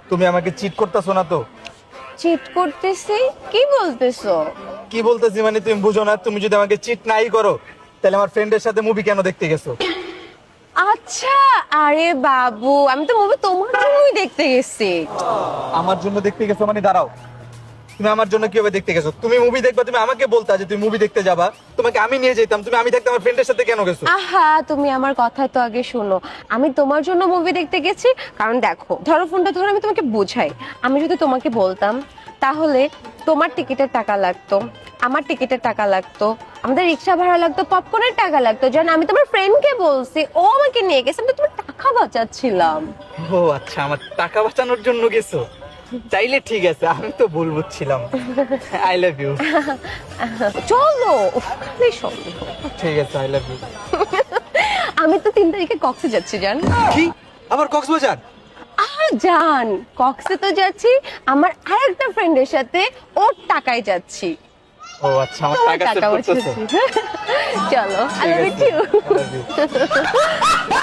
তুমি আমাকে চিট করতেছো না তো? চিট করতেছি? কি বলতেছো? কি বলতেছি মানে তুমি বুঝো না? তুমি যদি আমাকে চিট নাই করো তাহলে আমার ফ্রেন্ডের সাথে মুভি কেন দেখতে গেছো? আচ্ছা, আরে বাবু, আমি তো মুভি তোমার জন্যই দেখতে গেছি। আমার জন্য দেখতে গেছো মানে? দাঁড়াও, তুমি আমার জন্য কিভাবে দেখতে গেছো? তুমি মুভি দেখবা, তুমি আমাকে বলতা যে তুমি মুভি দেখতে যাবা, তোমাকে আমি নিয়ে যেতাম। তুমি আমি থাকতে আমার ফ্রেন্ডের সাথে কেন গেছো? আহা, তুমি আমার কথা তো আগে শোনো। আমি তোমার জন্য মুভি দেখতে গেছি, কারণ দেখো, ধরো ফোনটা ধরো, আমি তোমাকে বোঝাই। আমি যদি তোমাকে বলতাম তাহলে তোমার টিকিটের টাকা লাগতো, আমার টিকিটের টাকা লাগতো, আমাদের রিক্সা ভাড়া লাগতো, পপকর্নের টাকা লাগতো। জানো, আমি তোমার ফ্রেন্ডকে বলছি, ও আমাকে নিয়ে গেছে, আমি তো তোমার টাকা বাঁচাচ্ছিলাম। ও আচ্ছা, আমার টাকা বাঁচানোর জন্য গেছো? চাইলে ঠিক আছে, আমি তো ভুল বুঝছিলাম। I love you. চলো, খালি সন্দেহ। ঠিক আছে, আই লাভ ইউ। আমি তো 3 তারিখে কক্সে যাচ্ছি, জান। কি? আবার কক্সবাজার? জান, কক্সে তো যাচ্ছি আমার আরেকটা ফ্রেন্ডের সাথে, ওর টাকায় যাচ্ছি। ও আচ্ছা, আমার তোমার টাকা সেভ টাকা করতেছো? বাঁচাচ্ছি। চলো, আই লাভ ঠিক আছে, ইউ। I love you।